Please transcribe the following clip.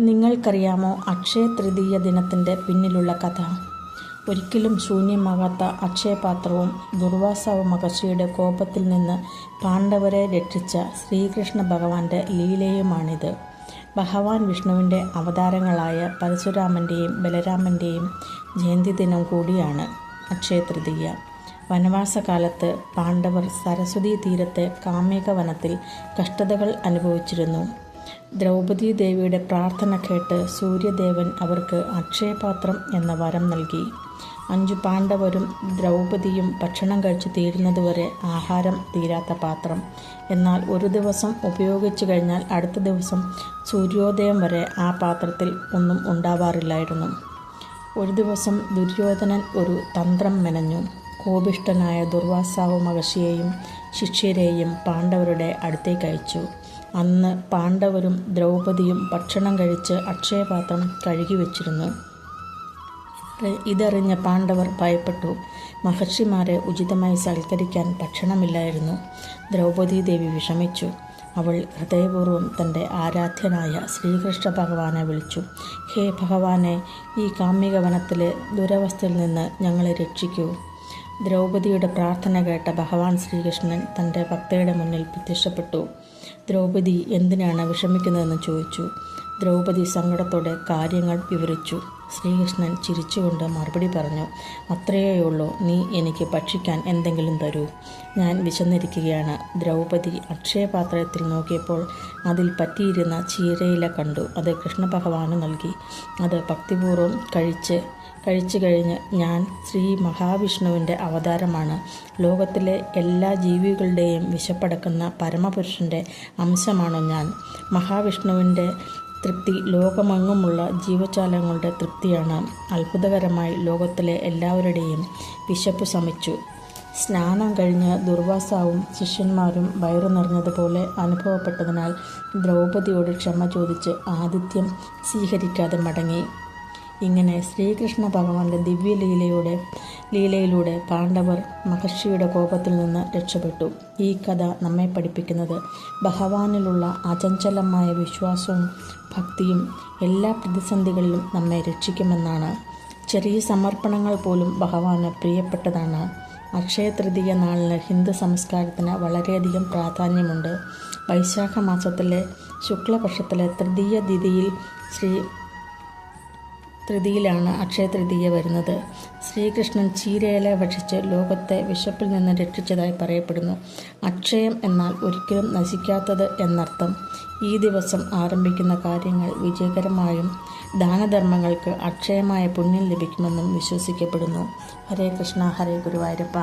നിങ്ങൾക്കറിയാമോ അക്ഷയ തൃതീയ ദിനത്തിൻ്റെ പിന്നിലുള്ള കഥ? ഒരിക്കലും ശൂന്യമാകാത്ത അക്ഷയപാത്രവും ദുർവാസാവ് മഹർഷിയുടെ കോപത്തിൽ നിന്ന് പാണ്ഡവരെ രക്ഷിച്ച ശ്രീകൃഷ്ണ ഭഗവാന്റെ ലീലയുമാണിത്. ഭഗവാൻ വിഷ്ണുവിൻ്റെ അവതാരങ്ങളായ പരശുരാമൻ്റെയും ബലരാമൻ്റെയും ജയന്തി ദിനം കൂടിയാണ് അക്ഷയ തൃതീയ. വനവാസകാലത്ത് പാണ്ഡവർ സരസ്വതീ തീരത്തെ കാമ്യക വനത്തിൽ കഷ്ടതകൾ അനുഭവിച്ചിരുന്നു. ദ്രൗപദീ ദേവിയുടെ പ്രാർത്ഥന കേട്ട് സൂര്യദേവൻ അവർക്ക് അക്ഷയപാത്രം എന്ന വരം നൽകി. 5 പാണ്ഡവരും ദ്രൗപദിയും ഭക്ഷണം കഴിച്ചു തീരുന്നതുവരെ ആഹാരം തീരാത്ത പാത്രം. എന്നാൽ ഒരു ദിവസം ഉപയോഗിച്ചു കഴിഞ്ഞാൽ അടുത്ത ദിവസം സൂര്യോദയം വരെ ആ പാത്രത്തിൽ ഒന്നും ഉണ്ടാവാറില്ലായിരുന്നു. ഒരു ദിവസം ദുര്യോധനൻ ഒരു തന്ത്രം മെനഞ്ഞു. കോപിഷ്ഠനായ ദുർവാസാവ് മഹർഷിയെയും ശിഷ്യരെയും പാണ്ഡവരുടെ അടുത്തേക്ക് അയച്ചു. അന്ന് പാണ്ഡവരും ദ്രൗപദിയും ഭക്ഷണം കഴിച്ച് അക്ഷയപാത്രം കഴുകി വച്ചിരുന്നു. ഇതറിഞ്ഞ പാണ്ഡവർ ഭയപ്പെട്ടു. മഹർഷിമാരെ ഉചിതമായി സൽക്കരിക്കാൻ ഭക്ഷണമില്ലായിരുന്നു. ദ്രൗപദീ ദേവി വിഷമിച്ചു. അവൾ ഹൃദയപൂർവ്വം തൻ്റെ ആരാധ്യനായ ശ്രീകൃഷ്ണ ഭഗവാനെ വിളിച്ചു. ഹേ ഭഗവാനെ, ഈ കാമ്യക വനത്തിലെ ദുരവസ്ഥയിൽ നിന്ന് ഞങ്ങളെ രക്ഷിക്കൂ. ദ്രൗപദിയുടെ പ്രാർത്ഥന കേട്ട ഭഗവാൻ ശ്രീകൃഷ്ണൻ തൻ്റെ ഭക്തയുടെ മുന്നിൽ പ്രത്യക്ഷപ്പെട്ടു. ദ്രൗപദി എന്തിനാണ് വിഷമിക്കുന്നതെന്ന് ചോദിച്ചു. ദ്രൗപദി സങ്കടത്തോടെ കാര്യങ്ങൾ വിവരിച്ചു. ശ്രീകൃഷ്ണൻ ചിരിച്ചുകൊണ്ട് മറുപടി പറഞ്ഞു, അത്രയേയുള്ളൂ, നീ എനിക്ക് ഭക്ഷിക്കാൻ എന്തെങ്കിലും തരൂ, ഞാൻ വിശന്നിരിക്കുകയാണ്. ദ്രൗപദി അക്ഷയപാത്രത്തിൽ നോക്കിയപ്പോൾ അതിൽ പറ്റിയിരുന്ന ചീരയില കണ്ടു. അത് കൃഷ്ണഭഗവാന് നൽകി. അത് ഭക്തിപൂർവ്വം കഴിച്ചു കഴിഞ്ഞ്, ഞാൻ ശ്രീ മഹാവിഷ്ണുവിൻ്റെ അവതാരമാണ്. ലോകത്തിലെ എല്ലാ ജീവികളുടെയും വിശപ്പടക്കുന്ന പരമപുരുഷൻ്റെ അംശമാണു ഞാൻ. മഹാവിഷ്ണുവിൻ്റെ തൃപ്തി ലോകമെങ്ങുമുള്ള ജീവജാലങ്ങളുടെ തൃപ്തിയാണ്. അത്ഭുതകരമായി ലോകത്തിലെ എല്ലാവരുടെയും വിശപ്പ് ശമിച്ചു. സ്നാനം കഴിഞ്ഞ് ദുർവാസാവും ശിഷ്യന്മാരും വയറു നിറഞ്ഞതുപോലെ അനുഭവപ്പെട്ടതിനാൽ ദ്രൗപദിയോട് ക്ഷമ ചോദിച്ച് ആതിഥ്യം സ്വീകരിക്കാതെ മടങ്ങി. ഇങ്ങനെ ശ്രീകൃഷ്ണ ഭഗവാന്റെ ലീലയിലൂടെ പാണ്ഡവർ മഹർഷിയുടെ കോപത്തിൽ നിന്ന് രക്ഷപ്പെട്ടു. ഈ കഥ നമ്മെ പഠിപ്പിക്കുന്നത് ഭഗവാനിലുള്ള അചഞ്ചലമായ വിശ്വാസവും ഭക്തിയും എല്ലാ പ്രതിസന്ധികളിലും നമ്മെ രക്ഷിക്കുമെന്നാണ്. ചെറിയ സമർപ്പണങ്ങൾ പോലും ഭഗവാന് പ്രിയപ്പെട്ടതാണ്. അക്ഷയ തൃതീയ നാളിന് ഹിന്ദു സംസ്കാരത്തിന് വളരെയധികം പ്രാധാന്യമുണ്ട്. വൈശാഖ മാസത്തിലെ ശുക്ലപക്ഷത്തിലെ തൃതീയയിലാണ് അക്ഷയ തൃതീയ വരുന്നത്. ശ്രീകൃഷ്ണൻ ചീരയില ഭക്ഷിച്ച് ലോകത്തെ വിശപ്പിൽ നിന്ന് രക്ഷിച്ചതായി പറയപ്പെടുന്നു. അക്ഷയം എന്നാൽ ഒരിക്കലും നശിക്കാത്തത് എന്നർത്ഥം. ഈ ദിവസം ആരംഭിക്കുന്ന കാര്യങ്ങൾ വിജയകരമായും ദാനധർമ്മങ്ങൾക്ക് അക്ഷയമായ പുണ്യം ലഭിക്കുമെന്നും വിശ്വസിക്കപ്പെടുന്നു. ഹരേ കൃഷ്ണ, ഹരേ ഗുരുവായൂരപ്പ.